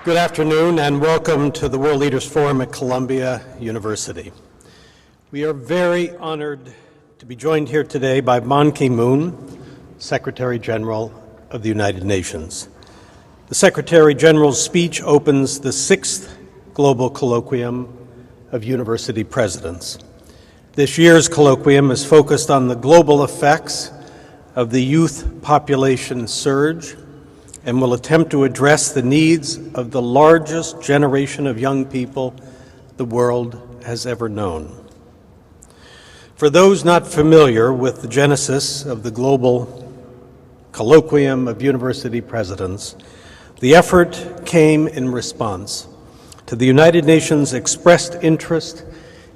Good afternoon and welcome to the World Leaders Forum at Columbia University. We are very honored to be joined here today by Ban Ki-moon, Secretary General of the United Nations. The Secretary General's speech opens the 6th Global Colloquium of University Presidents. This year's colloquium is focused on the global effects of the youth population surge and will attempt to address the needs of the largest generation of young people the world has ever known. For those not familiar with the genesis of the Global Colloquium of University Presidents, the effort came in response to the United Nations' expressed interest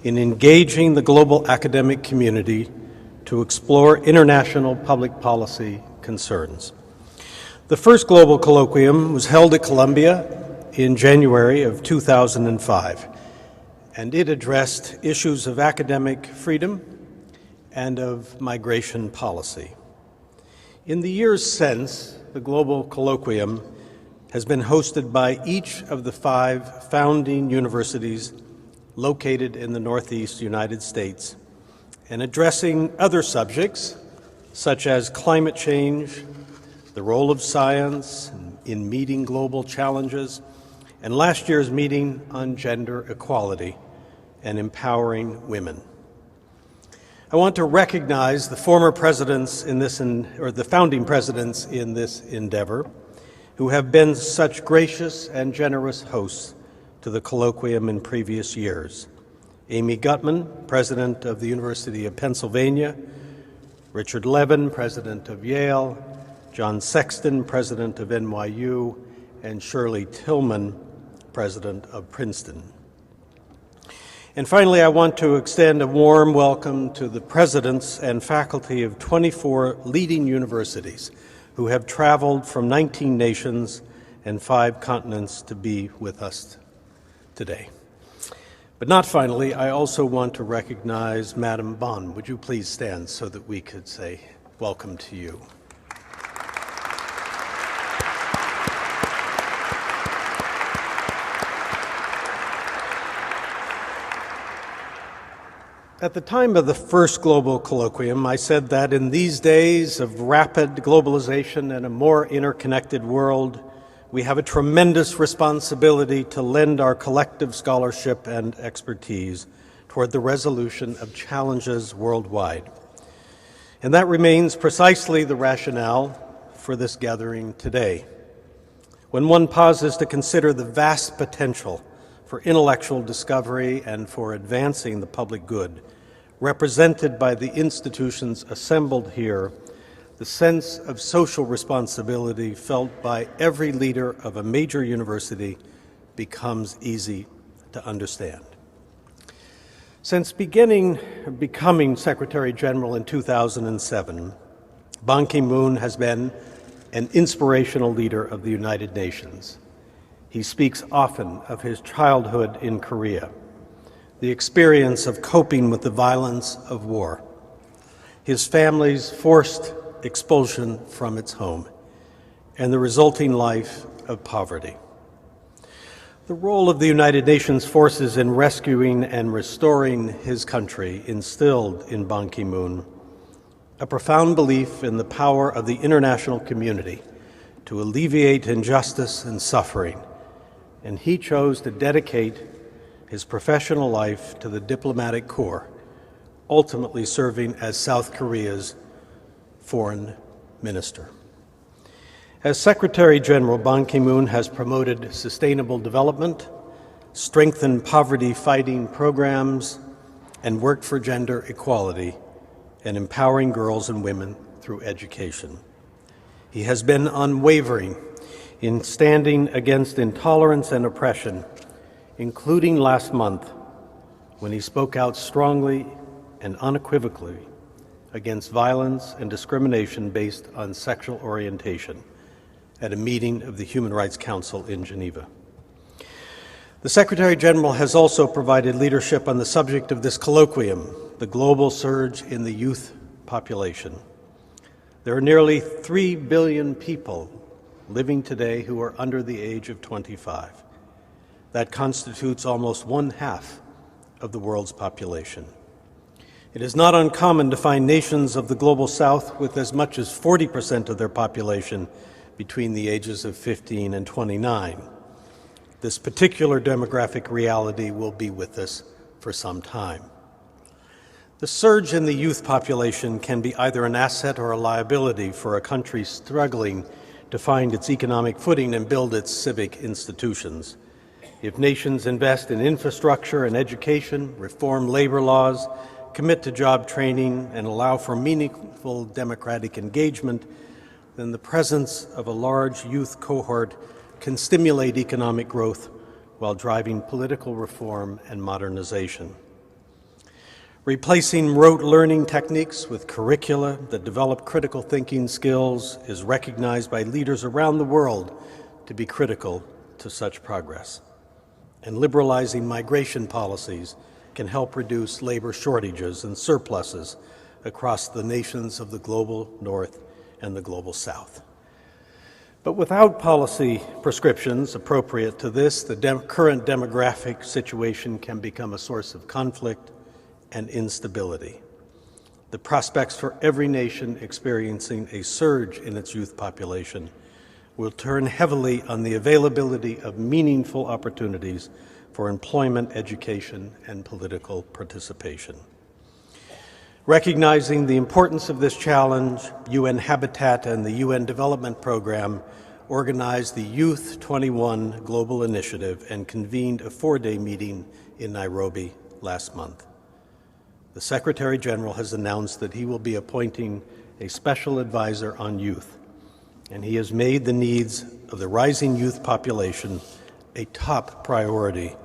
in engaging the global academic community to explore international public policy concerns. The first Global Colloquium was held at Columbia in January of 2005, and it addressed issues of academic freedom and of migration policy. In the years since, the Global Colloquium has been hosted by each of the 5 founding universities located in the Northeast United States and addressing other subjects such as climate change, the role of science in meeting global challenges, and last year's meeting on gender equality and empowering women. I want to recognize the former presidents in this, or the founding presidents in this endeavor, who have been such gracious and generous hosts to the colloquium in previous years. Amy Gutmann, president of the University of Pennsylvania, Richard Levin, president of Yale, John Sexton, president of NYU, and Shirley Tillman, president of Princeton. And finally, I want to extend a warm welcome to the presidents and faculty of 24 leading universities who have traveled from 19 nations and 5 continents to be with us today. But not finally, I also want to recognize Madam Ban. Would you please stand so that we could say welcome to you? At the time of the first Global Colloquium, I said that in these days of rapid globalization and a more interconnected world, we have a tremendous responsibility to lend our collective scholarship and expertise toward the resolution of challenges worldwide. And that remains precisely the rationale for this gathering today. When one pauses to consider the vast potential for intellectual discovery and for advancing the public good, represented by the institutions assembled here, the sense of social responsibility felt by every leader of a major university becomes easy to understand. Since becoming Secretary General in 2007, Ban Ki-moon has been an inspirational leader of the United Nations. He speaks often of his childhood in Korea, the experience of coping with the violence of war, his family's forced expulsion from its home, and the resulting life of poverty. The role of the United Nations forces in rescuing and restoring his country instilled in Ban Ki-moon a profound belief in the power of the international community to alleviate injustice and suffering, and he chose to dedicate his professional life to the diplomatic corps, ultimately serving as South Korea's foreign minister. As Secretary General, Ban Ki-moon has promoted sustainable development, strengthened poverty-fighting programs, and worked for gender equality and empowering girls and women through education. He has been unwavering in standing against intolerance and oppression, including last month when he spoke out strongly and unequivocally against violence and discrimination based on sexual orientation at a meeting of the Human Rights Council in Geneva. The Secretary General has also provided leadership on the subject of this colloquium, the global surge in the youth population. There are nearly 3 billion people living today who are under the age of 25. That constitutes almost 1/2 of the world's population. It is not uncommon to find nations of the global south with as much as 40% of their population between the ages of 15 and 29. This particular demographic reality will be with us for some time. The surge in the youth population can be either an asset or a liability for a country struggling to find its economic footing and build its civic institutions. If nations invest in infrastructure and education, reform labor laws, commit to job training, and allow for meaningful democratic engagement, then the presence of a large youth cohort can stimulate economic growth while driving political reform and modernization. Replacing rote learning techniques with curricula that develop critical thinking skills is recognized by leaders around the world to be critical to such progress. And liberalizing migration policies can help reduce labor shortages and surpluses across the nations of the global North and the global South. But without policy prescriptions appropriate to this, the current demographic situation can become a source of conflict and instability. The prospects for every nation experiencing a surge in its youth population will turn heavily on the availability of meaningful opportunities for employment, education, and political participation. Recognizing the importance of this challenge, UN Habitat and the UN Development Program organized the Youth 21 Global Initiative and convened a 4-day meeting in Nairobi last month. The Secretary General has announced that he will be appointing a special advisor on youth, and he has made the needs of the rising youth population a top priority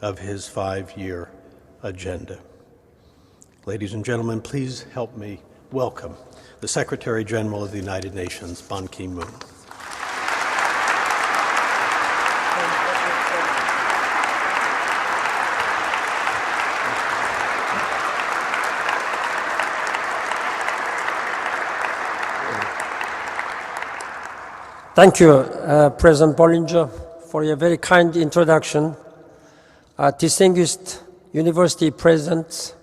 of his 5-year agenda. Ladies and gentlemen, please help me welcome the Secretary General of the United Nations, Ban Ki-moon. Thank you, President Bollinger, for your very kind introduction. Distinguished university presidents,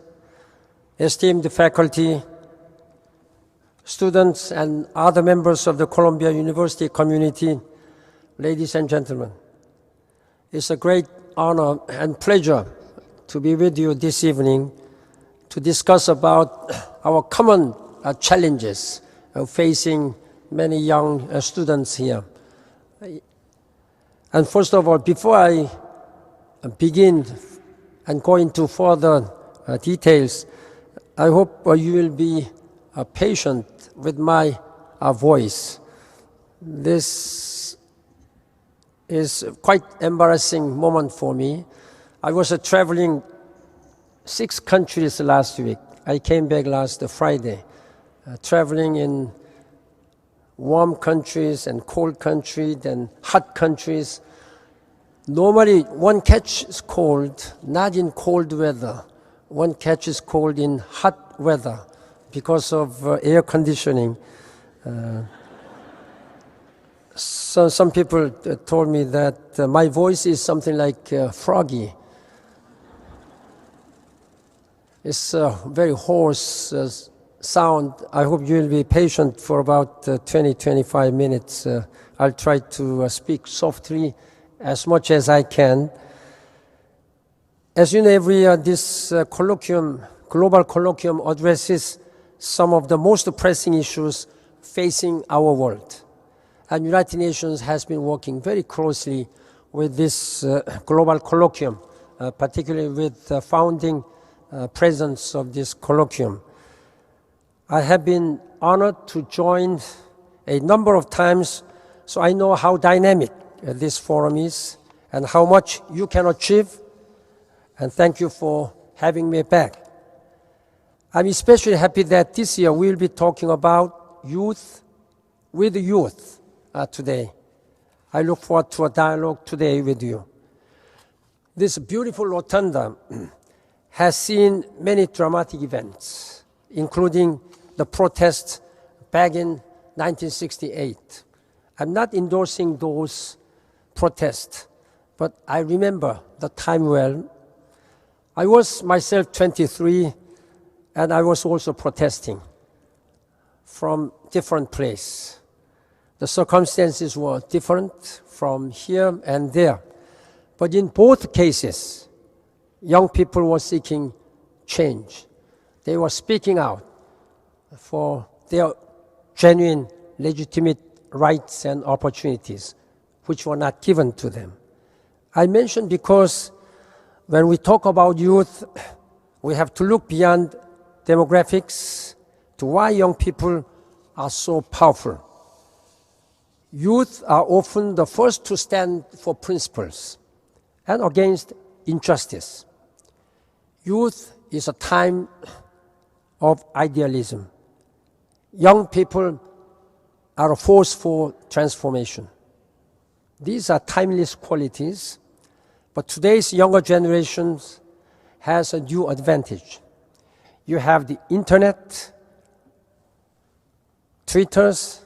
esteemed faculty, students, and other members of the Columbia University community, ladies and gentlemen, it's a great honor and pleasure to be with you this evening to discuss about our common challenges facing many young students here. And first of all, before I begin and go into further details, I hope you will be patient with my voice. This is quite embarrassing moment for me. I was traveling 6 countries last week. I came back last Friday, traveling in warm countries and cold countries and hot countries. Normally, one catches cold not in cold weather. One catches cold in hot weather because of air conditioning. So some people told me that my voice is something like froggy. It's a very hoarse sound. I hope you will be patient for about 20-25 minutes. I'll try to speak softly as much as I can. As you know, every year this global colloquium addresses some of the most pressing issues facing our world. And United Nations has been working very closely with this global colloquium, particularly with the founding presidents of this colloquium. I have been honored to join a number of times, so I know how dynamic this forum is and how much you can achieve, and thank you for having me back. I'm especially happy that this year we'll be talking about youth with youth today. I look forward to a dialogue today with you. This beautiful rotunda has seen many dramatic events, including the protests back in 1968 I'm not endorsing those protests, but I remember the time well. I was myself 23, and I was also protesting from different places. The circumstances were different from here and there. But in both cases, young people were seeking change. They were speaking out for their genuine, legitimate rights and opportunities, which were not given to them. I mention because when we talk about youth, we have to look beyond demographics to why young people are so powerful. Youth are often the first to stand for principles and against injustice. Youth is a time of idealism. Young people are a force for transformation. These are timeless qualities, but today's younger generations has a new advantage. You have the internet, Twitters,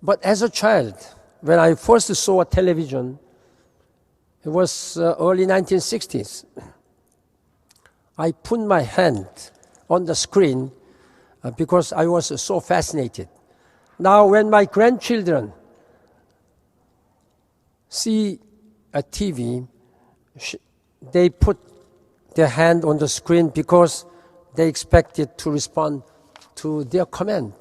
but as a child, when I first saw a television, it was early 1960s. I put my hand on the screen because I was so fascinated. Now, when my grandchildren see a TV, they put their hand on the screen because they expect it to respond to their command.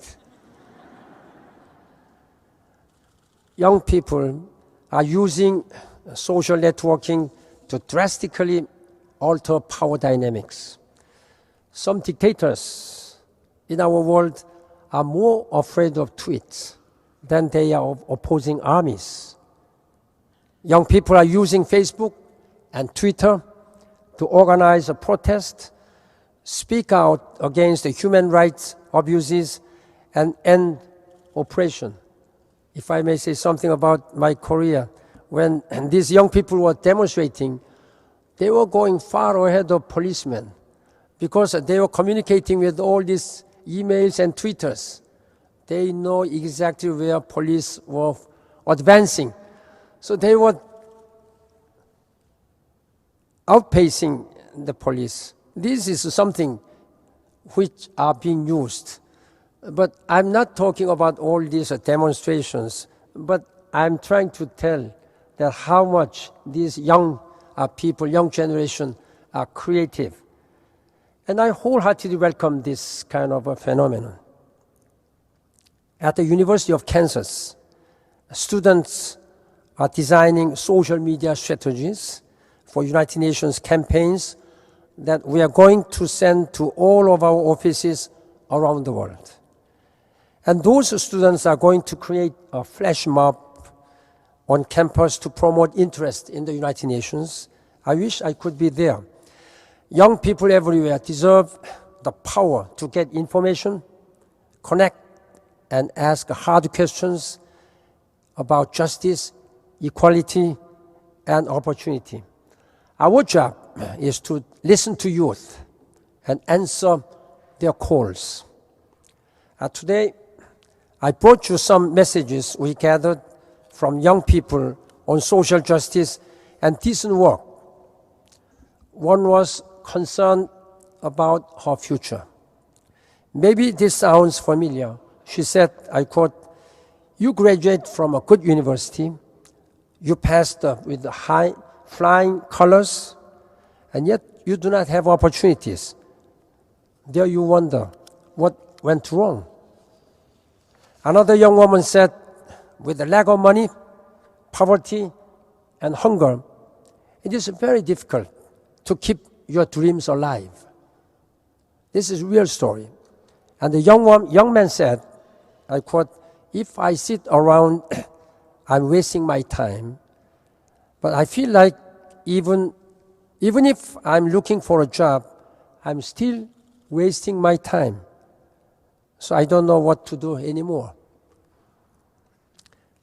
Young people are using social networking to drastically alter power dynamics. Some dictators in our world are more afraid of tweets than they are of opposing armies. Young people are using Facebook and Twitter to organize a protest, speak out against the human rights abuses, and end oppression. If I may say something about my career, when these young people were demonstrating, they were going far ahead of policemen because they were communicating with all these emails and Twitters. They know exactly where police were advancing. So they were outpacing the police. This is something which are being used. But I'm not talking about all these demonstrations, but I'm trying to tell that how much these young people, young generation, are creative. And I wholeheartedly welcome this kind of a phenomenon. At the University of Kansas, students are designing social media strategies for United Nations campaigns that we are going to send to all of our offices around the world. And those students are going to create a flash mob on campus to promote interest in the United Nations. I wish I could be there. Young people everywhere deserve the power to get information, connect, and ask hard questions about justice, equality, and opportunity. Our job is to listen to youth and answer their calls. Today, I brought you some messages we gathered from young people on social justice and decent work. One was concerned about her future. Maybe this sounds familiar. She said, I quote, "You graduate from a good university, you passed with high flying colors, and yet you do not have opportunities. There you wonder, what went wrong?" Another young woman said, with the lack of money, poverty, and hunger, it is very difficult to keep your dreams alive. This is a real story. And the young man said, I quote, "If I sit around, I'm wasting my time. But I feel like even if I'm looking for a job, I'm still wasting my time. So I don't know what to do anymore."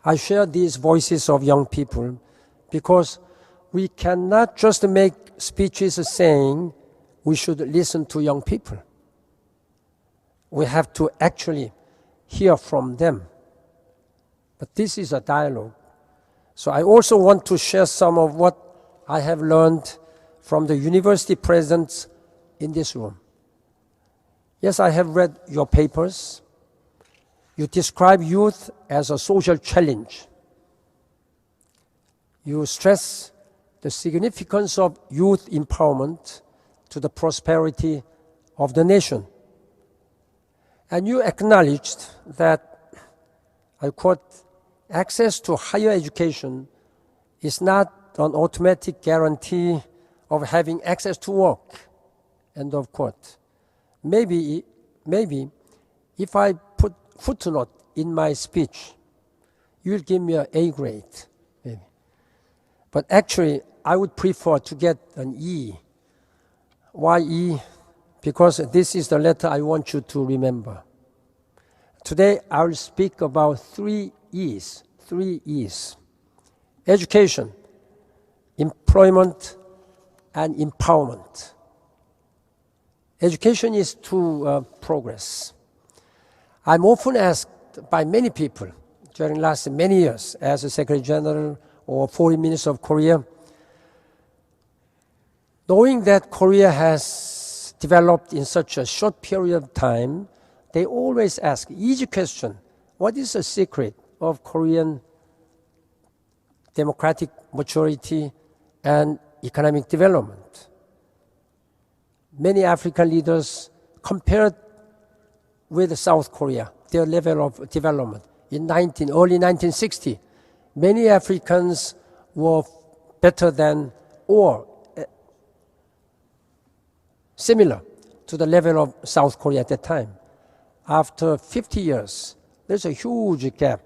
I share these voices of young people because we cannot just make speeches saying we should listen to young people. We have to actually hear from them. But this is a dialogue. So I also want to share some of what I have learned from the university presidents in this room. Yes, I have read your papers. You describe youth as a social challenge. You stress the significance of youth empowerment to the prosperity of the nation. And you acknowledged that, I quote, access to higher education is not an automatic guarantee of having access to work, end of quote. Maybe if I put footnote in my speech, you'll give me an A grade, maybe. But actually, I would prefer to get an E. Why E? Because this is the letter I want you to remember. Today, I will speak about 3 E's. 3 E's. Education, employment, and empowerment. Education is to progress. I'm often asked by many people during last many years as a Secretary General or Foreign Minister of Korea, knowing that Korea has developed in such a short period of time, they always ask easy question: what is the secret of Korean democratic maturity and economic development? Many African leaders compared with South Korea, their level of development. In early 1960, many Africans were better than or similar to the level of South Korea at that time. After 50 years, there's a huge gap.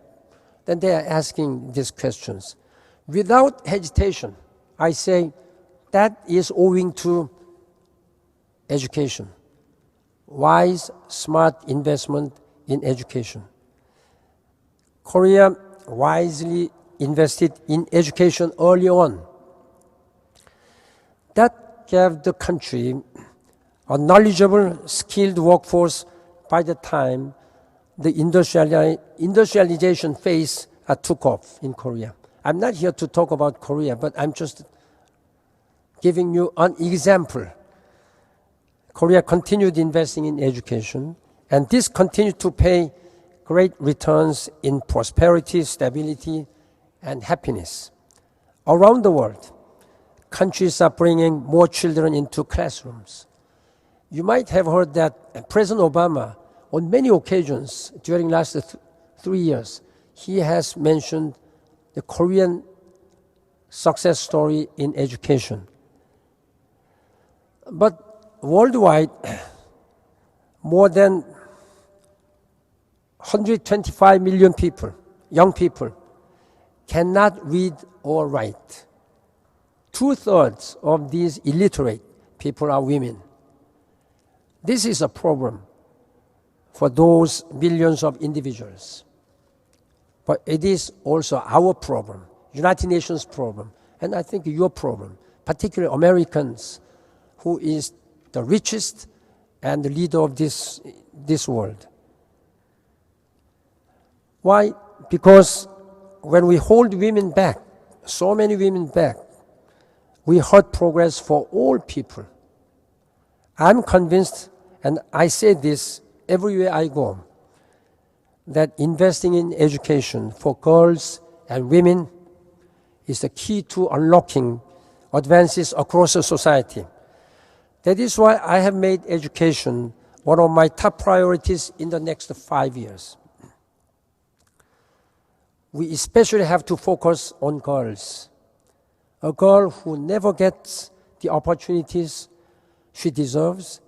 Then they are asking these questions. Without hesitation, I say that is owing to education. Wise, smart investment in education. Korea wisely invested in education early on. That gave the country a knowledgeable, skilled workforce by the time the industrialization phase took off in Korea. I'm not here to talk about Korea, but I'm just giving you an example. Korea continued investing in education, and this continued to pay great returns in prosperity, stability, and happiness. Around the world, countries are bringing more children into classrooms. You might have heard that President Obama, on many occasions during last 3 years, he has mentioned the Korean success story in education. But worldwide, more than 125 million people, young people, cannot read or write. 2/3 of these illiterate people are women. This is a problem for those billions of individuals. But it is also our problem, United Nations problem, and I think your problem, particularly Americans, who is the richest and the leader of this world. Why? Because when we hold women back, so many women back, we hurt progress for all people. I'm convinced, and I say this everywhere I go, that investing in education for girls and women is the key to unlocking advances across the society. That is why I have made education one of my top priorities in the next 5 years. We especially have to focus on girls. A girl who never gets the opportunities she deserves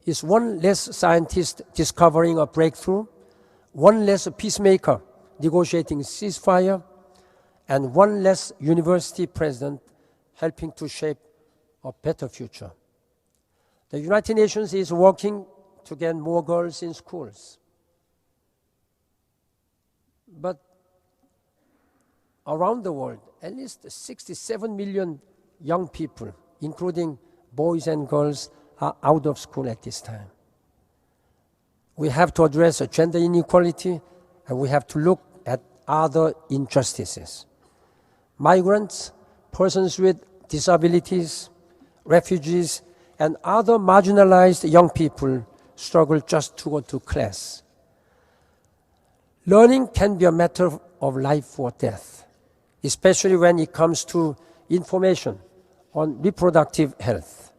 is one less scientist discovering a breakthrough, one less peacemaker negotiating ceasefire, and one less university president helping to shape a better future. The United Nations is working to get more girls in schools. But around the world, at least 67 million young people, including boys and girls, are out of school at this time. We have to address gender inequality, and we have to look at other injustices. Migrants, persons with disabilities, refugees, and other marginalized young people struggle just to go to class. Learning can be a matter of life or death, especially when it comes to information on reproductive health.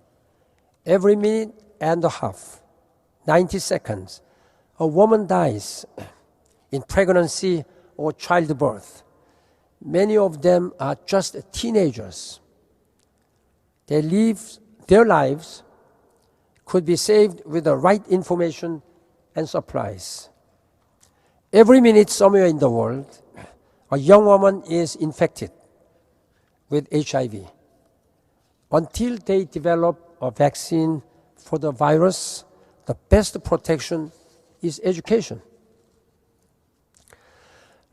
Every minute and a half, 90 seconds, a woman dies in pregnancy or childbirth. Many of them are just teenagers. Their lives could be saved with the right information and supplies. Every minute somewhere in the world, a young woman is infected with HIV. Until they develop a vaccine for the virus, the best protection is education.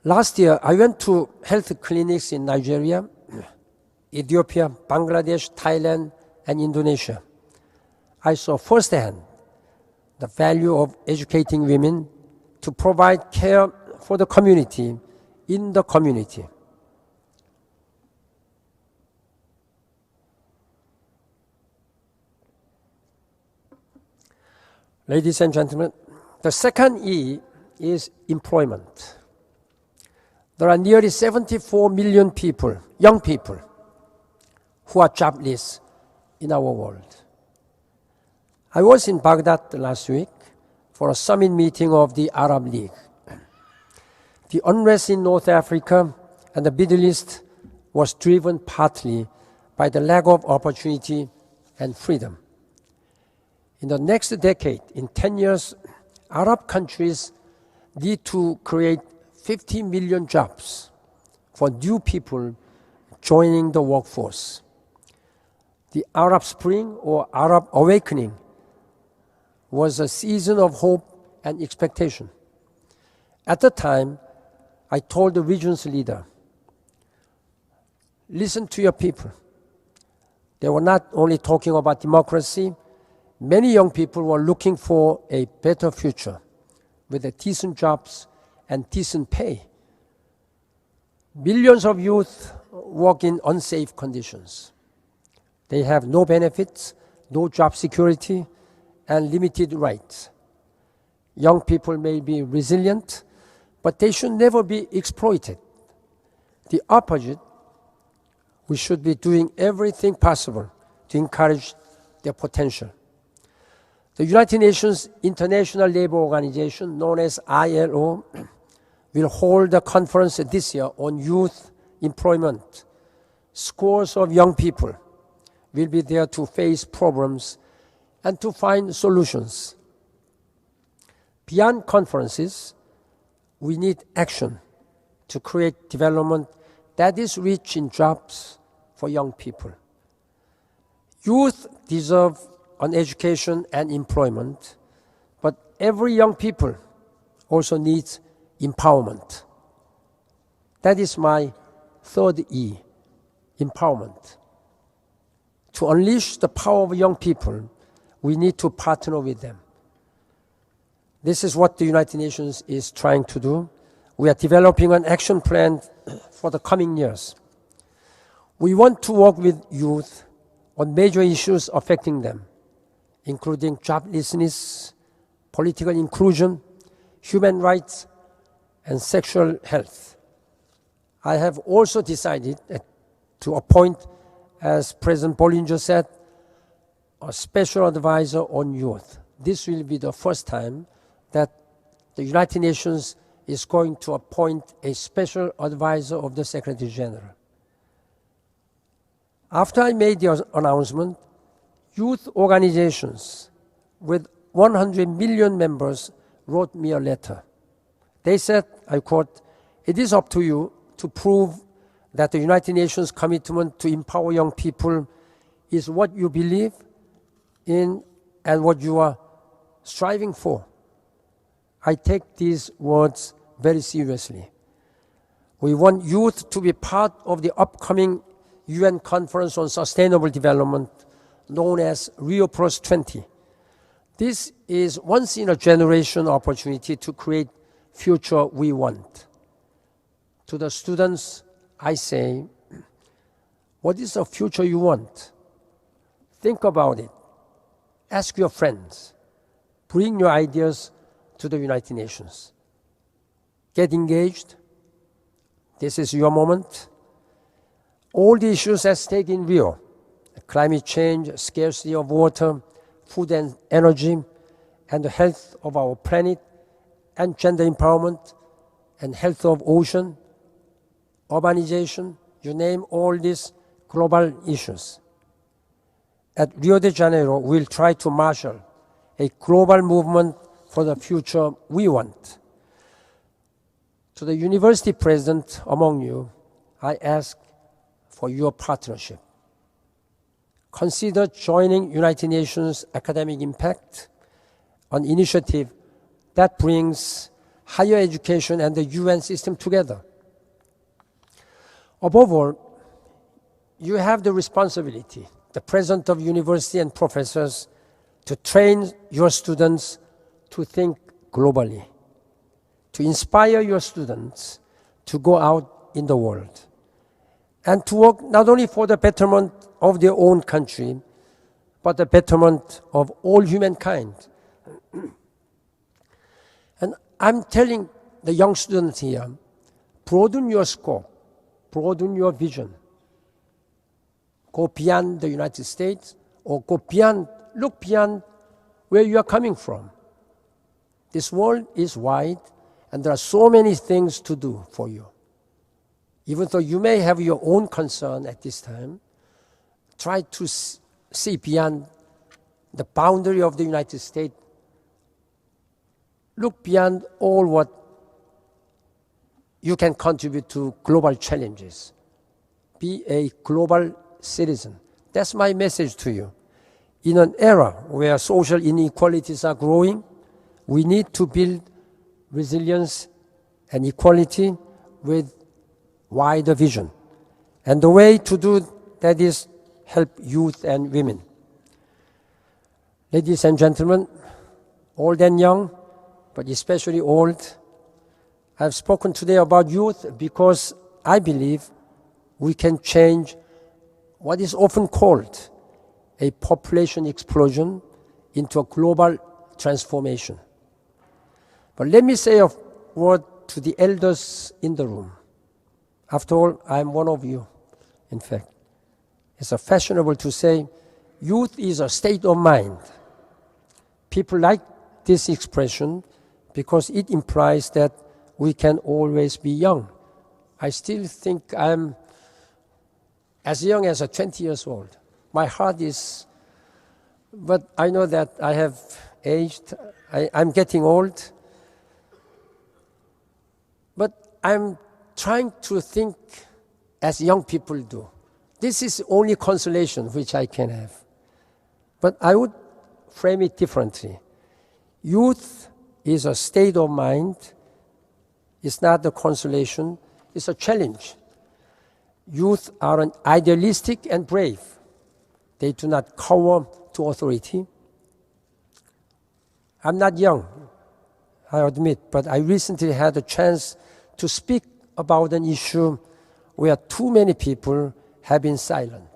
Last year, I went to health clinics in Nigeria, Ethiopia, Bangladesh, Thailand, and Indonesia. I saw firsthand the value of educating women to provide care for the community in the community. Ladies and gentlemen, the second E is employment. There are nearly 74 million people, young people, who are jobless in our world. I was in Baghdad last week for a summit meeting of the Arab League. The unrest in North Africa and the Middle East was driven partly by the lack of opportunity and freedom. In the next decade, in 10 years, Arab countries need to create 50 million jobs for new people joining the workforce. The Arab Spring or Arab Awakening was a season of hope and expectation. At the time, I told the region's leader, listen to your people. They were not only talking about democracy, many young people were looking for a better future with decent jobs and decent pay. Millions of youth work in unsafe conditions. They have no benefits, no job security, and limited rights. Young people may be resilient, but they should never be exploited. The opposite, we should be doing everything possible to encourage their potential. The United Nations International Labour Organization, known as ILO, will hold a conference this year on youth employment. Scores of young people will be there to face problems and to find solutions. Beyond conferences, we need action to create development that is rich in jobs for young people. Youth deserve an education and employment, but every young people also needs empowerment. That is my third E, empowerment. To unleash the power of young people, we need to partner with them. This is what the United Nations is trying to do. We are developing an action plan for the coming years. We want to work with youth on major issues affecting them, including joblessness, political inclusion, human rights, and sexual health. I have also decided to appoint, as President Bollinger said, a special advisor on youth. This will be the first time that the United Nations is going to appoint a special advisor of the Secretary General. After I made the announcement, youth organizations with 100 million members wrote me a letter. They said, I quote, "It is up to you to prove that the United Nations commitment to empower young people is what you believe in and what you are striving for." I take these words very seriously. We want youth to be part of the upcoming UN Conference on Sustainable Development, known as Rio Plus 20. This is once in a generation opportunity to create future we want. To the students, I say, what is the future you want? Think about it. Ask your friends. Bring your ideas to the United Nations. Get engaged. This is your moment. All the issues at stake in Rio, climate change, scarcity of water, food and energy, and the health of our planet, and gender empowerment, and health of ocean, urbanization, you name all these global issues. At Rio de Janeiro, we'll try to marshal a global movement for the future we want. To the university president among you, I ask for your partnership. Consider joining United Nations Academic Impact, an initiative that brings higher education and the UN system together. Above all, you have the responsibility, the president of university and professors, to train your students to think globally, to inspire your students to go out in the world, and to work not only for the betterment of their own country, but the betterment of all humankind. And I'm telling the young students here, broaden your scope, broaden your vision. Go beyond the United States, or go beyond, look beyond where you are coming from. This world is wide, and there are so many things to do for you. Even though you may have your own concern at this time, try to see beyond the boundary of the United States. Look beyond all what you can contribute to global challenges. Be a global citizen. That's my message to you. In an era where social inequalities are growing, we need to build resilience and equality with wider vision. And the way to do that is help youth and women. Ladies and gentlemen, old and young, but especially old, I've spoken today about youth because I believe we can change what is often called a population explosion into a global transformation. But let me say a word to the elders in the room. After all, I'm one of you, in fact. It's fashionable to say youth is a state of mind. People like this expression because it implies that we can always be young. I still think I'm as young as 20 years old. My heart is, but I know that I have aged. I'm getting old. But I'm trying to think as young people do. This is the only consolation which I can have. But I would frame it differently. Youth is a state of mind. It's not a consolation. It's a challenge. Youth are idealistic and brave. They do not cower to authority. I'm not young, I admit, but I recently had a chance to speak about an issue where too many people have been silent.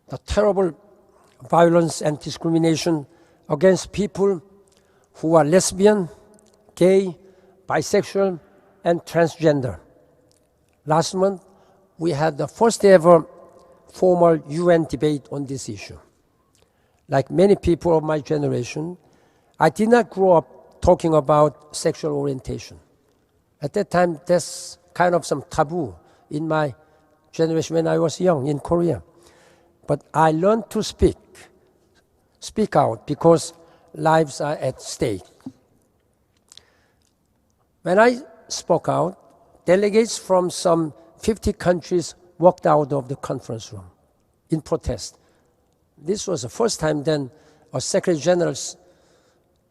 The terrible violence and discrimination against people who are lesbian, gay, bisexual, and transgender. Last month, we had the first ever formal UN debate on this issue. Like many people of my generation, I did not grow up talking about sexual orientation. At that time, that's kind of some taboo in my generation when I was young in Korea. But I learned to speak out, because lives are at stake. When I spoke out, delegates from some 50 countries walked out of the conference room in protest. This was the first time then a Secretary General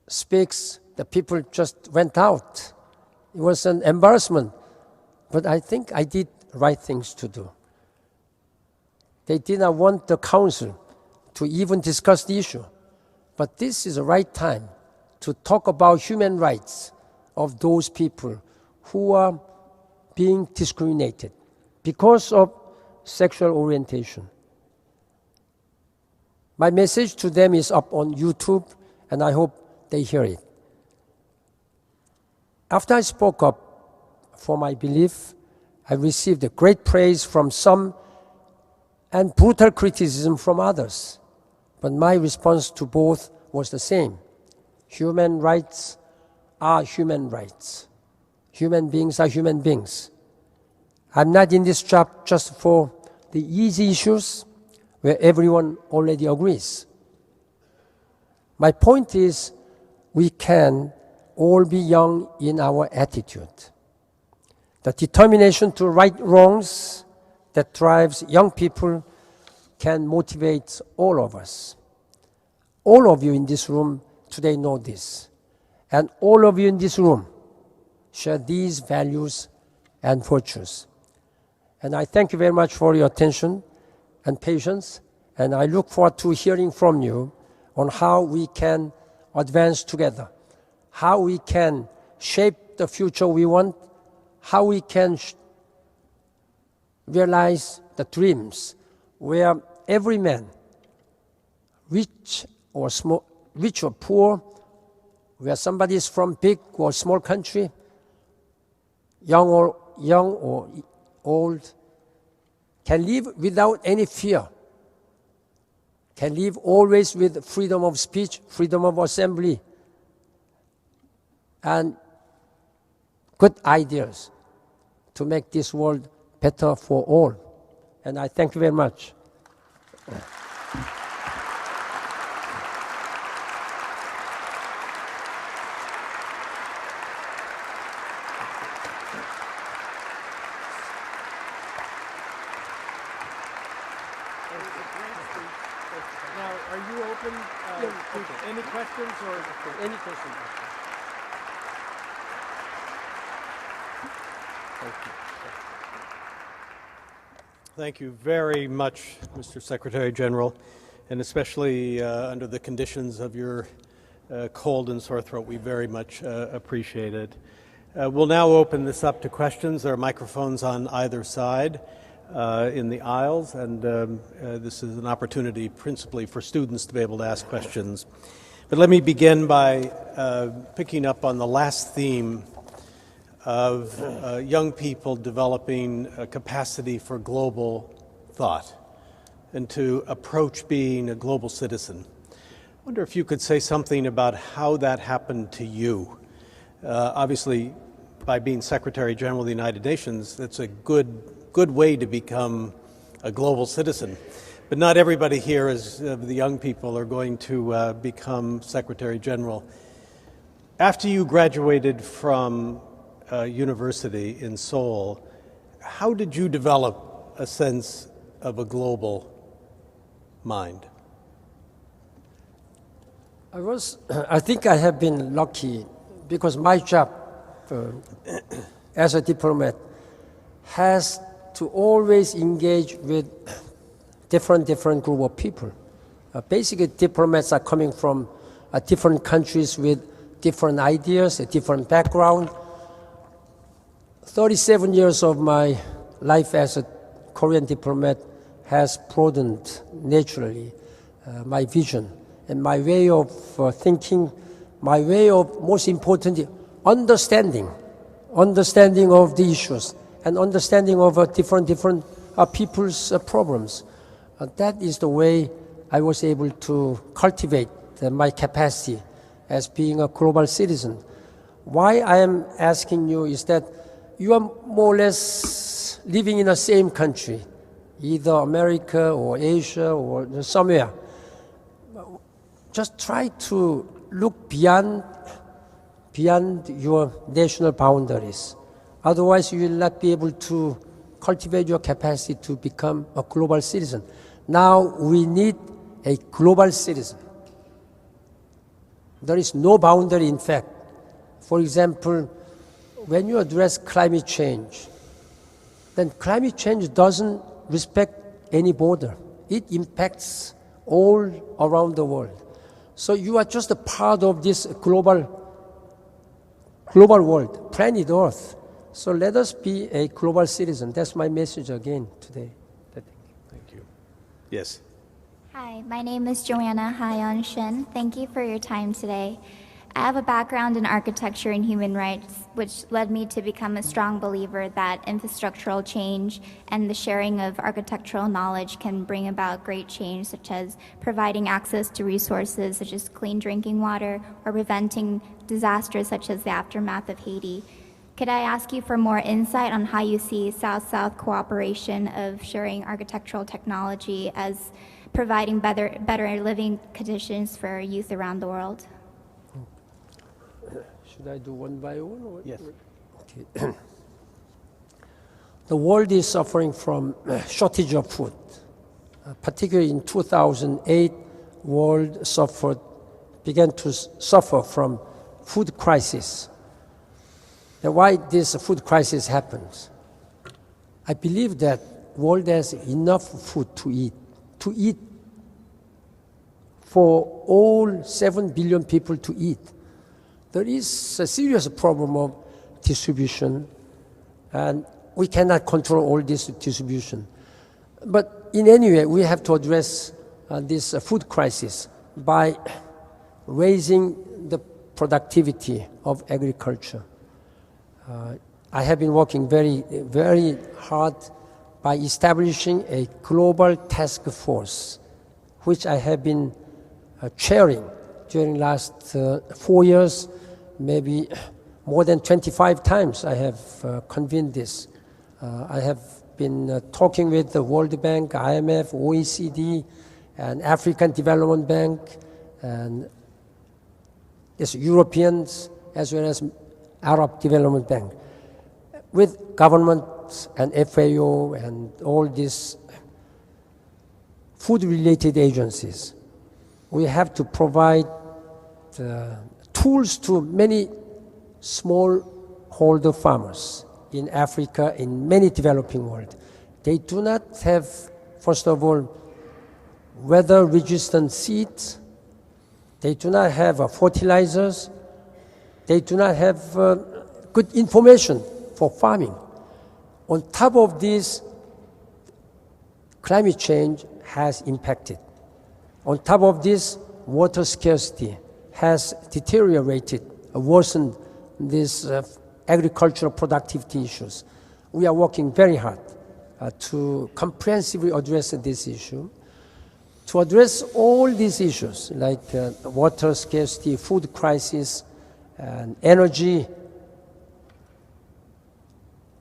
speaks, the people just went out. It was an embarrassment, but I think I did right things to do. They did not want the council to even discuss the issue. But this is the right time to talk about human rights of those people who are being discriminated because of sexual orientation. My message to them is up on YouTube, and I hope they hear it. After I spoke up for my belief, I received a great praise from some and brutal criticism from others. But my response to both was the same. Human rights are human rights. Human beings are human beings. I'm not in this job just for the easy issues where everyone already agrees. My point is, we can all be young in our attitude. The determination to right wrongs that drives young people can motivate all of us. All of you in this room today know this. And all of you in this room share these values and virtues. And I thank you very much for your attention and patience. And I look forward to hearing from you on how we can advance together, how we can shape the future we want, how we can realize the dreams where every man, rich or small, rich or poor, where somebody is from big or small country, young or old, can live without any fear, can live always with freedom of speech, freedom of assembly, and good ideas to make this world better for all. And I thank you very much. Now, are you open to any questions or Any questions? Thank you very much, Mr. Secretary General, and especially under the conditions of your cold and sore throat, we very much appreciate it. We'll now open this up to questions. There are microphones on either side in the aisles, and this is an opportunity principally for students to be able to ask questions. But let me begin by picking up on the last theme of young people developing a capacity for global thought and to approach being a global citizen. I wonder if you could say something about how that happened to you. Obviously, by being Secretary General of the United Nations, that's a good way to become a global citizen. But not everybody here, the young people, are going to become Secretary General. After you graduated from university in Seoul, how did you develop a sense of a global mind? I think I have been lucky because my job as a diplomat has to always engage with different group of people. Basically, diplomats are coming from different countries with different ideas, a different background. 37 years of my life as a Korean diplomat has broadened naturally my vision and my way of thinking, my way of, most importantly, understanding of the issues and understanding of different people's problems. That is the way I was able to cultivate my capacity as being a global citizen. Why I am asking you is that you are more or less living in the same country, either America or Asia or somewhere. Just try to look beyond your national boundaries. Otherwise, you will not be able to cultivate your capacity to become a global citizen. Now we need a global citizen. There is no boundary, in fact. For example, when you address climate change, then climate change doesn't respect any border. It impacts all around the world. So you are just a part of this global world, planet Earth. So let us be a global citizen. That's my message again today. Thank you. Yes. Hi, my name is Joanna Hayon Shin. Thank you for your time today. I have a background in architecture and human rights, which led me to become a strong believer that infrastructural change and the sharing of architectural knowledge can bring about great change, such as providing access to resources such as clean drinking water or preventing disasters such as the aftermath of Haiti. Could I ask you for more insight on how you see South-South cooperation of sharing architectural technology as providing better living conditions for youth around the world? Should I do one by one? Or? Yes. Okay. The world is suffering from a shortage of food. Particularly in 2008, world began to suffer from food crisis. And why this food crisis happens? I believe that world has enough food to eat for all 7 billion people to eat. There is a serious problem of distribution, and we cannot control all this distribution. But in any way, we have to address this food crisis by raising the productivity of agriculture. I have been working very, very hard by establishing a global task force, which I have been chairing during last 4 years. Maybe more than 25 times I have convened this. I have been talking with the World Bank, IMF, OECD, and African Development Bank, and yes, Europeans, as well as Arab Development Bank, with governments and FAO and all these food-related agencies. We have to provide tools to many smallholder farmers in Africa, in many developing world. They do not have, first of all, weather-resistant seeds. They do not have fertilizers. They do not have good information for farming. On top of this, climate change has impacted. On top of this, water scarcity has deteriorated, worsened these agricultural productivity issues. We are working very hard to comprehensively address this issue. To address all these issues, like water scarcity, food crisis, and energy,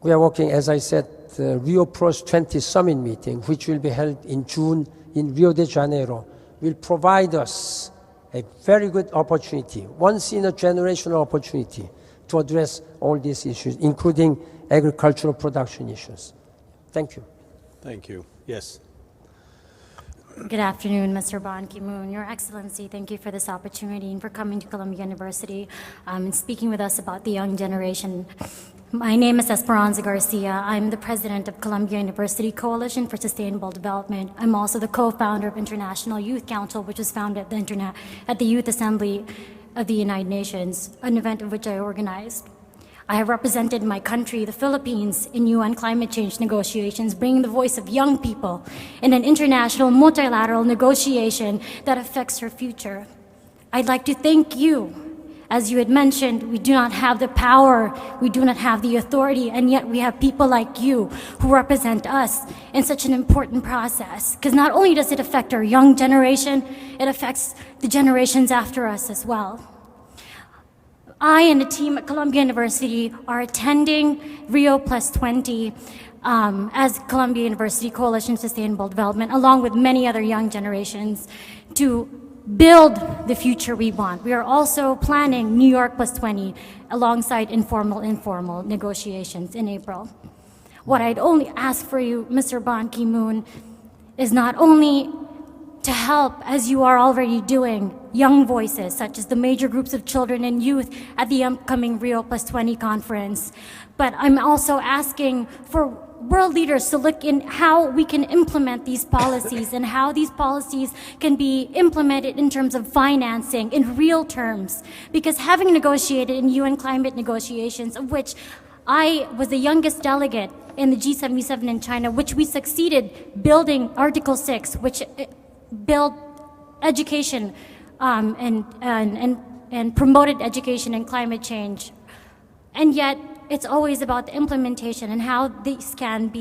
we are working, as I said, the Rio Plus 20 summit meeting, which will be held in June in Rio de Janeiro, will provide us a very good opportunity, once-in-a-generational opportunity, to address all these issues, including agricultural production issues. Thank you. Thank you. Yes. Good afternoon, Mr. Ban Ki-moon. Your Excellency, thank you for this opportunity and for coming to Columbia University and speaking with us about the young generation. My name is Esperanza Garcia. I'm the president of Columbia University Coalition for Sustainable Development. I'm also the co-founder of International Youth Council, which was founded at the Youth Assembly of the United Nations, an event of which I organized. I have represented my country, the Philippines, in UN climate change negotiations, bringing the voice of young people in an international multilateral negotiation that affects her future. I'd like to thank you. As you had mentioned, we do not have the power, we do not have the authority, and yet we have people like you who represent us in such an important process. Because not only does it affect our young generation, it affects the generations after us as well. I and the team at Columbia University are attending Rio Plus 20 as Columbia University Coalition for Sustainable Development, along with many other young generations, to build the future we want. We are also planning New York Plus 20 alongside informal negotiations in April. What I'd only ask for you, Mr. Ban Ki-moon, is not only to help, as you are already doing, young voices, such as the major groups of children and youth at the upcoming Rio Plus 20 conference. But I'm also asking for world leaders to look in how we can implement these policies and how these policies can be implemented in terms of financing in real terms. Because having negotiated in UN climate negotiations, of which I was the youngest delegate in the G77 in China, which we succeeded building Article 6, which built education and promoted education and climate change. And yet, it's always about the implementation and how this can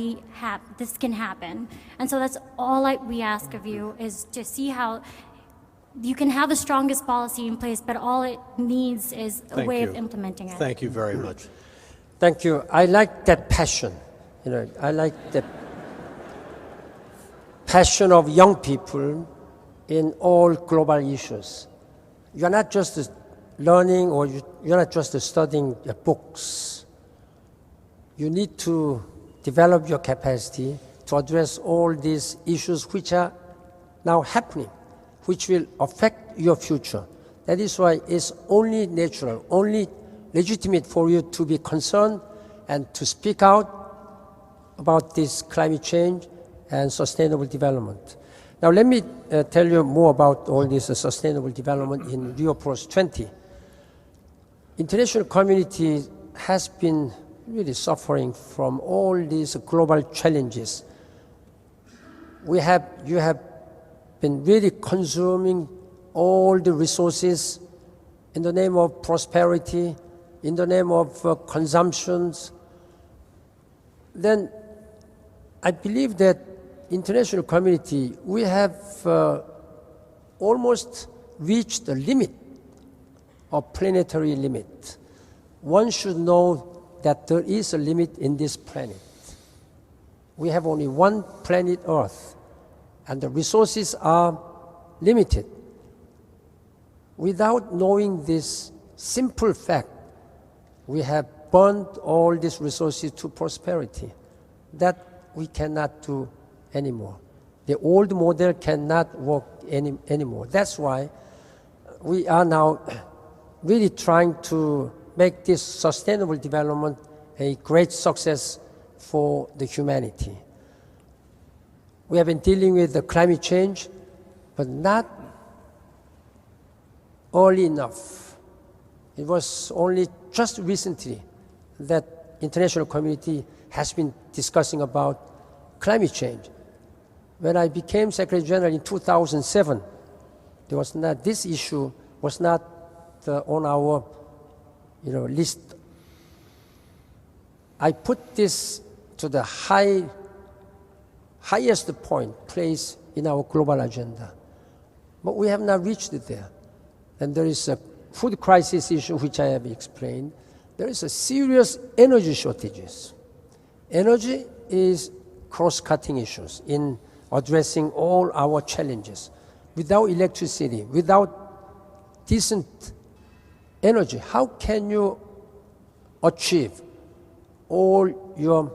happen. And so that's all we ask of you, is to see how you can have the strongest policy in place, but all it needs is a way of implementing it. Thank you very much. Thank you. I like that passion. I like the passion of young people in all global issues. You're not just learning, or you're not just studying books. You need to develop your capacity to address all these issues which are now happening, which will affect your future. That is why it's only natural, only legitimate for you to be concerned and to speak out about this climate change and sustainable development. Now let me tell you more about all this sustainable development in Rio Plus 20. International community has been really suffering from all these global challenges. You have been really consuming all the resources in the name of prosperity, in the name of consumptions. Then I believe that international community, we have almost reached the limit of planetary limit. One should know that there is a limit in this planet. We have only one planet Earth, and the resources are limited. Without knowing this simple fact, we have burned all these resources to prosperity. That we cannot do anymore. The old model cannot work anymore. That's why we are now really trying to make this sustainable development a great success for the humanity. We have been dealing with the climate change, but not early enough. It was only just recently that international community has been discussing about climate change. When I became Secretary General in 2007, this issue was not on our list. I put this to the highest place in our global agenda. But we have not reached it there. And there is a food crisis issue, which I have explained. There is a serious energy shortages. Energy is cross-cutting issues in addressing all our challenges. Without electricity, without decent energy, how can you achieve all your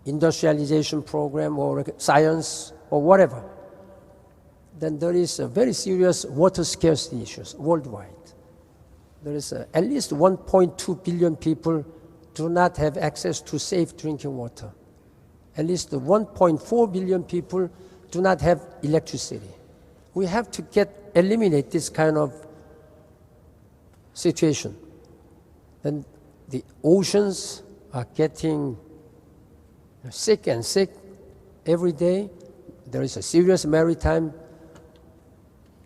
industrialization program or science or whatever? Then there is a very serious water scarcity issues worldwide. There is at least 1.2 billion people do not have access to safe drinking water. At least 1.4 billion people do not have electricity. We have to eliminate this kind of situation. Then the oceans are getting sick and sick every day. There is a serious maritime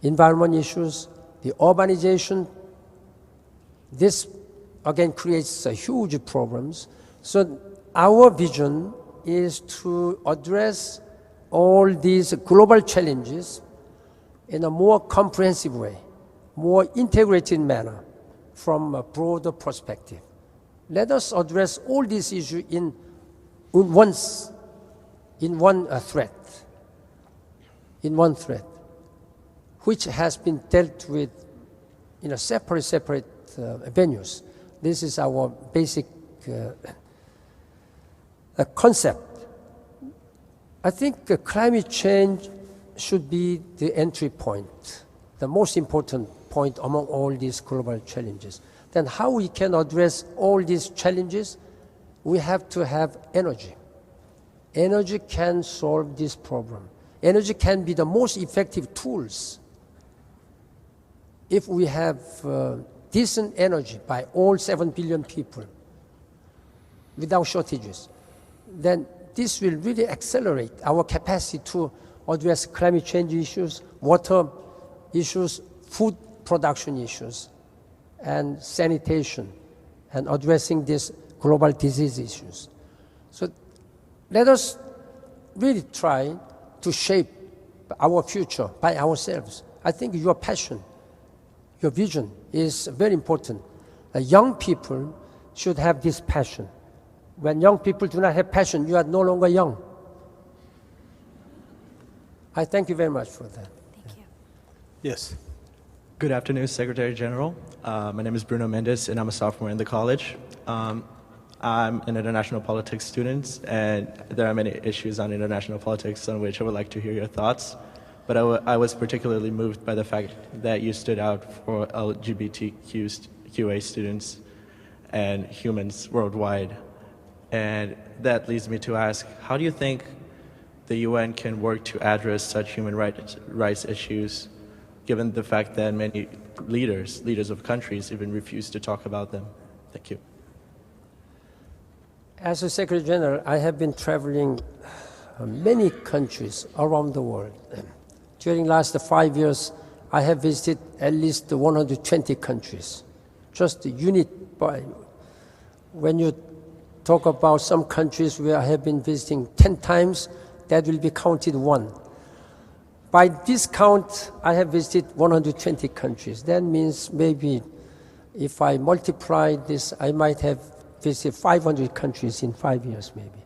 environment issues, the urbanization. This again creates huge problems. So our vision is to address all these global challenges in a more comprehensive way, more integrated manner from a broader perspective. Let us address all these issues in one thread, which has been dealt with in a separate venues. This is our basic concept. I think climate change should be the entry point, the most important point among all these global challenges. Then how we can address all these challenges? We have to have energy. Energy can solve this problem. Energy can be the most effective tools. If we have decent energy by all 7 billion people without shortages, then this will really accelerate our capacity to address climate change issues, water issues, food production issues, and sanitation, and addressing these global disease issues. So let us really try to shape our future by ourselves. I think your passion, your vision is very important. The young people should have this passion. When young people do not have passion, you are no longer young. I thank you very much for that. Thank you. Yes. Good afternoon, Secretary General. My name is Bruno Mendes, and I'm a sophomore in the college. I'm an international politics student, and there are many issues on international politics on which I would like to hear your thoughts. But I was particularly moved by the fact that you stood out for LGBTQA students and humans worldwide. And that leads me to ask, how do you think the UN can work to address such human rights issues, given the fact that many leaders of countries even refuse to talk about them? Thank you. As a Secretary General, I have been traveling many countries around the world. During the last 5 years, I have visited at least 120 countries. Just unit by, when you talk about some countries where I have been visiting 10 times, that will be counted one. By this count, I have visited 120 countries. That means maybe if I multiply this, I might have visited 500 countries in 5 years maybe.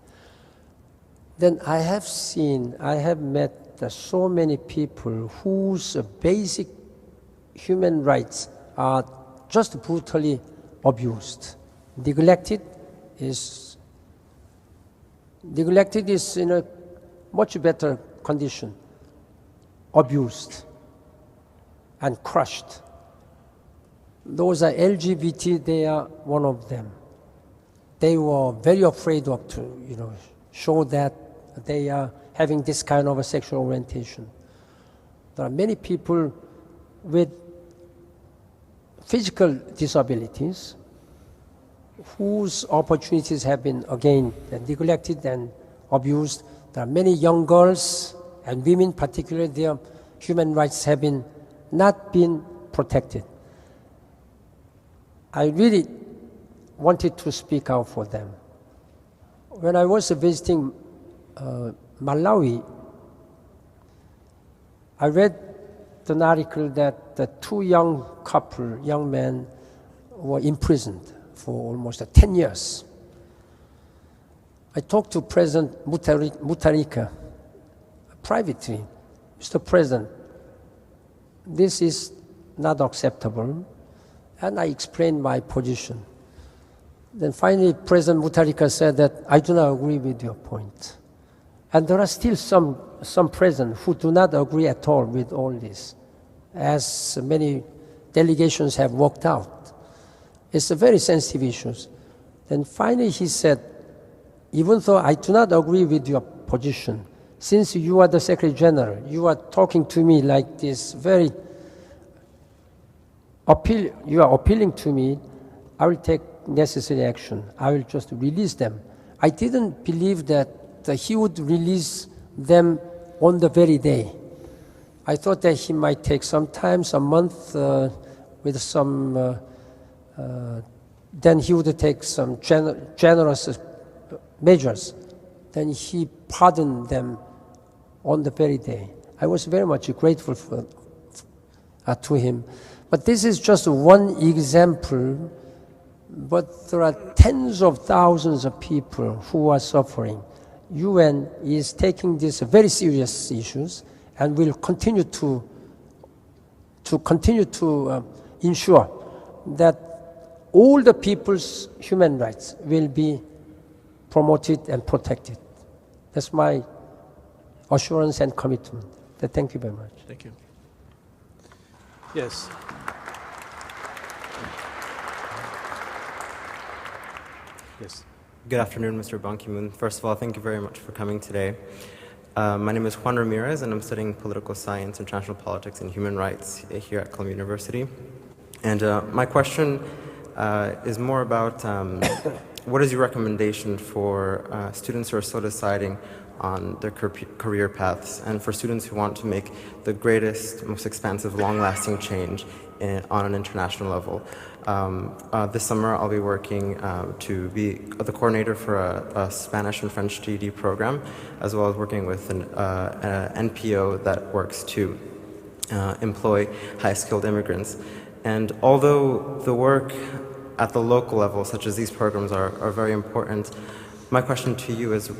Then I have met so many people whose basic human rights are just brutally abused. Neglected is in a much better condition. Abused and crushed. Those are LGBT, they are one of them. They were very afraid of to show that they are having this kind of a sexual orientation. There are many people with physical disabilities whose opportunities have been again neglected and abused. There are many young girls and women, particularly, their human rights have not been protected. I really wanted to speak out for them. When I was visiting Malawi, I read an article that the two young men, were imprisoned for almost 10 years. I talked to President Mutharika privately. Mr. President, this is not acceptable, and I explained my position. Then finally, President Mutharika said that I do not agree with your point. And there are still some presidents who do not agree at all with all this, as many delegations have walked out. It's a very sensitive issue. Then finally he said, even though I do not agree with your position, since you are the Secretary General, you are talking to me like this, you are appealing to me, I will take necessary action. I will just release them. I didn't believe that he would release them on the very day. I thought that he might take some time, some month, with some, then he would take some generous measures. Then he pardoned them on the very day. I was very much grateful to him. But this is just one example, but there are tens of thousands of people who are suffering. UN is taking these very serious issues and will continue to ensure that all the people's human rights will be promoted and protected. That's my assurance and commitment. Thank you very much. Thank you. Yes. Yes. Good afternoon, Mr. Ban Ki-moon. First of all, thank you very much for coming today. My name is Juan Ramirez, and I'm studying political science, international politics, and human rights here at Columbia University. And my question is more about what is your recommendation for students who are still deciding on their career paths, and for students who want to make the greatest, most expansive, long-lasting change on an international level. This summer, I'll be working to be the coordinator for a Spanish and French GED program, as well as working with an NPO that works to employ high-skilled immigrants. And although the work at the local level, such as these programs, are very important, my question to you is,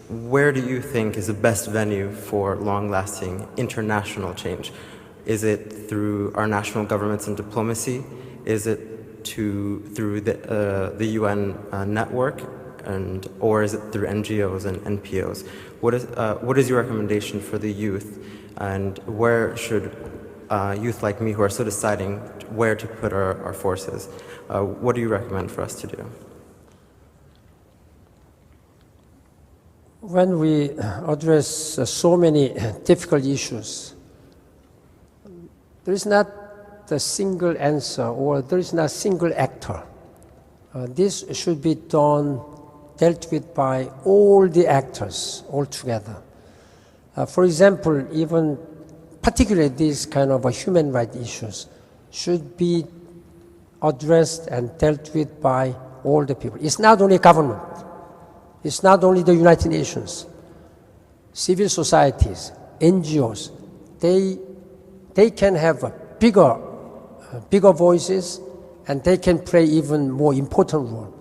where do you think is the best venue for long-lasting international change? Is it through our national governments and diplomacy? Is it through the UN network, or is it through NGOs and NPOs? What is your recommendation for the youth, and where should youth like me who are still deciding where to put our forces, what do you recommend for us to do? When we address so many difficult issues, there is not a single answer, or there is not a single actor. This should be dealt with by all the actors altogether. For example, even particularly these kind of human rights issues should be addressed and dealt with by all the people. It's not only government. It's not only the United Nations. Civil societies, NGOs, they can have bigger voices, and they can play even more important role.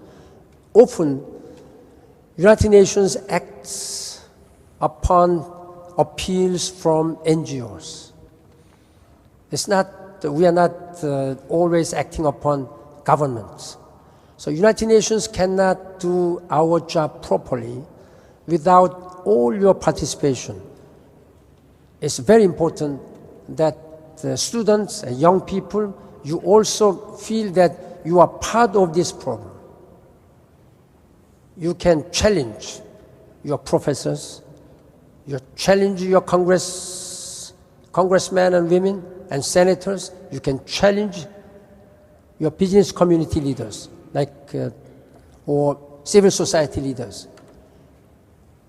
Often, United Nations acts upon appeals from NGOs. We are not always acting upon governments. So United Nations cannot do our job properly without all your participation. It's very important that the students and young people, you also feel that you are part of this problem. You can challenge your professors, you challenge your congressmen and women and senators, you can challenge your business community leaders, or civil society leaders.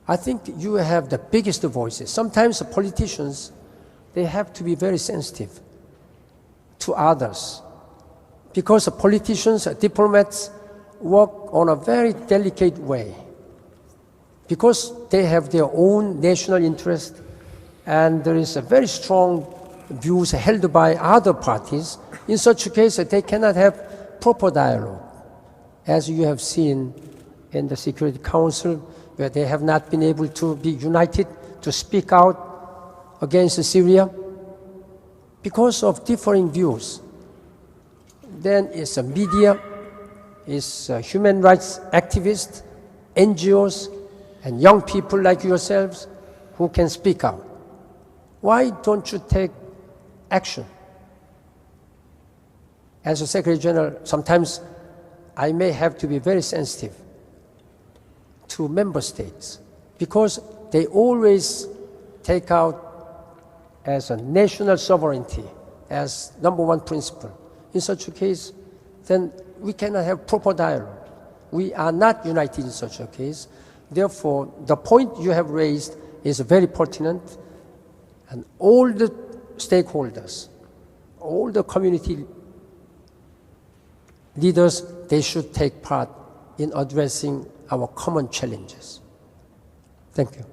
I think you have the biggest voices. Sometimes the politicians, they have to be very sensitive to others, because the politicians, diplomats, work on a very delicate way, because they have their own national interest, and there is a very strong views held by other parties. In such a case, they cannot have proper dialogue, as you have seen in the Security Council, where they have not been able to be united to speak out against Syria because of differing views. Then it's the media, it's human rights activists, NGOs, and young people like yourselves who can speak out. Why don't you take action? As a Secretary General, sometimes I may have to be very sensitive to member states, because they always take out as a national sovereignty as number one principle. In such a case, then we cannot have proper dialogue. We are not united in such a case. Therefore, the point you have raised is very pertinent, and all the stakeholders, all the community leaders, they should take part in addressing our common challenges. Thank you.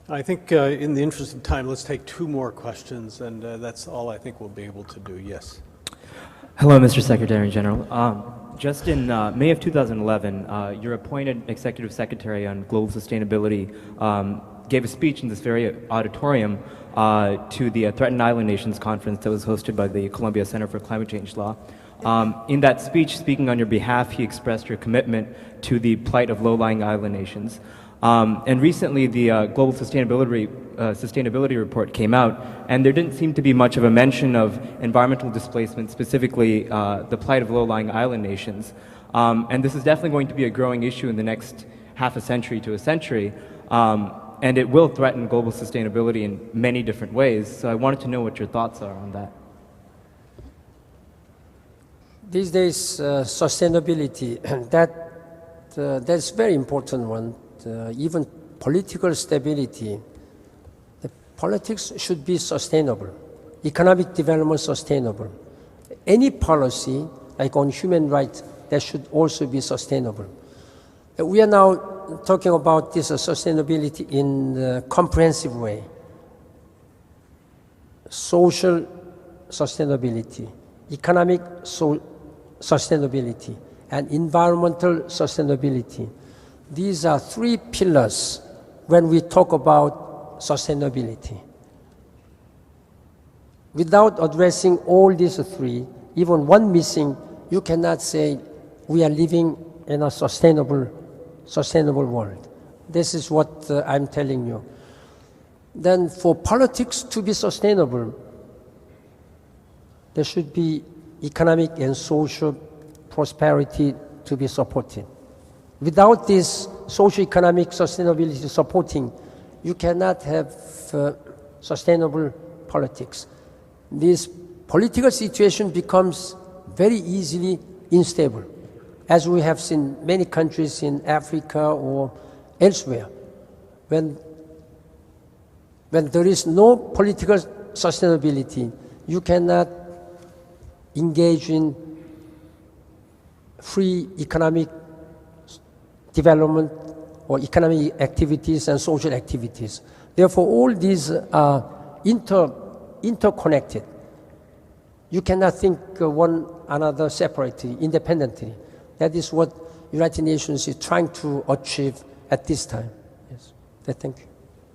I think in the interest of time, let's take two more questions, and that's all I think we'll be able to do. Yes. Hello, Mr. Secretary General. Just in May of 2011, your appointed Executive Secretary on Global Sustainability gave a speech in this very auditorium to the Threatened Island Nations Conference that was hosted by the Columbia Center for Climate Change Law. In that speech, speaking on your behalf, he expressed your commitment to the plight of low-lying island nations. And recently, the Global Sustainability Report came out, and there didn't seem to be much of a mention of environmental displacement, specifically the plight of low-lying island nations. And this is definitely going to be a growing issue in the next half a century to a century, and it will threaten global sustainability in many different ways. So I wanted to know what your thoughts are on that. These days, sustainability, that's very important one. Even political stability. The politics should be sustainable. Economic development sustainable. Any policy, like on human rights, that should also be sustainable. We are now talking about this sustainability in a comprehensive way. Social sustainability, economic sustainability, and environmental sustainability. These are three pillars when we talk about sustainability. Without addressing all these three, even one missing, you cannot say we are living in a sustainable world. This is what I'm telling you. Then for politics to be sustainable, there should be economic and social prosperity to be supported. Without this socio-economic sustainability supporting, you cannot have sustainable politics. This political situation becomes very easily unstable, as we have seen many countries in Africa or elsewhere. When there is no political sustainability, you cannot engage in free economic development or economic activities and social activities. Therefore, all these are interconnected. You cannot think one another separately, independently. That is what United Nations is trying to achieve at this time. Yes. Thank you.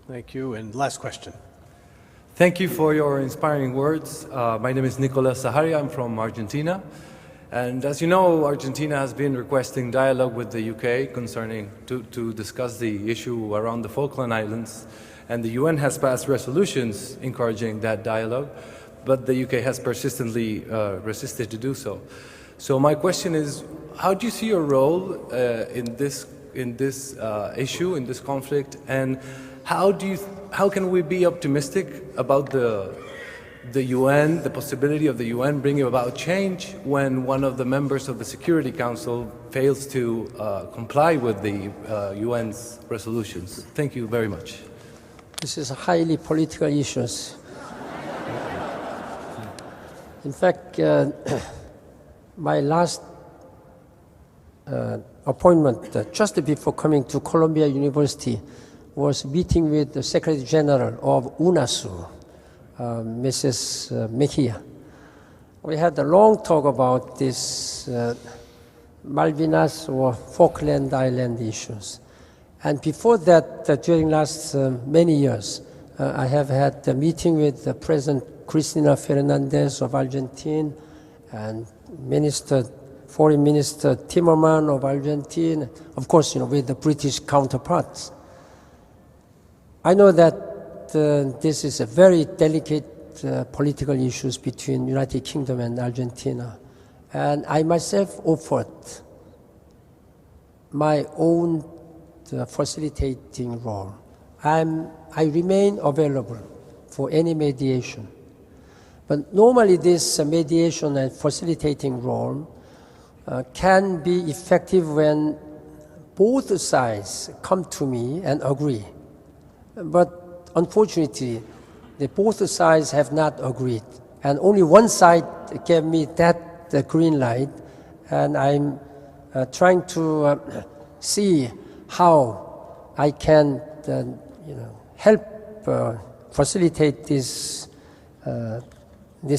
Thank you. And last question. Thank you for your inspiring words. My name is Nicolas Sahari. I'm from Argentina. And as you know, Argentina has been requesting dialogue with the UK concerning to discuss the issue around the Falkland Islands. And the UN has passed resolutions encouraging that dialogue, but the UK has persistently resisted to do so. So my question is, how do you see your role in this issue, in this conflict, and how can we be optimistic about the UN, the possibility of the UN bringing about change when one of the members of the Security Council fails to comply with the UN's resolutions? Thank you very much. This is highly political issues. In fact, my last appointment just before coming to Columbia University was meeting with the Secretary General of UNASUR, Mrs. Mejia. We had a long talk about this Malvinas or Falkland Island issues. And before that, during last many years, I have had a meeting with President Cristina Fernandez of Argentina and Foreign Minister Timmermans of Argentina, of course, with the British counterparts. I know that this is a very delicate political issues between United Kingdom and Argentina. And I myself offered my own facilitating role. I remain available for any mediation. But normally this mediation and facilitating role can be effective when both sides come to me and agree. But unfortunately, both sides have not agreed. And only one side gave me that green light. And I'm trying to see how I can help facilitate these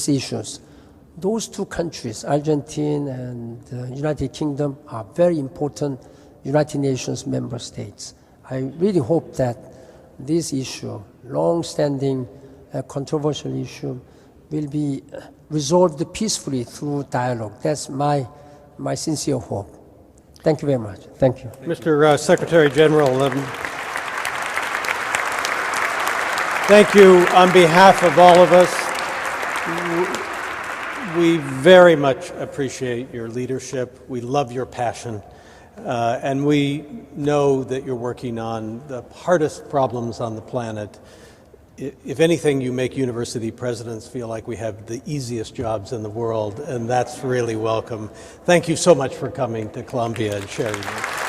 issues. Those two countries, Argentina and United Kingdom, are very important United Nations member states. I really hope that this issue, long-standing controversial issue, will be resolved peacefully through dialogue. That's my sincere hope. Thank you very much. Thank you. Mr. Secretary General, Thank you on behalf of all of us. We very much appreciate your leadership. We love your passion. And we know that you're working on the hardest problems on the planet. If anything, you make university presidents feel like we have the easiest jobs in the world, and that's really welcome. Thank you so much for coming to Columbia and sharing it.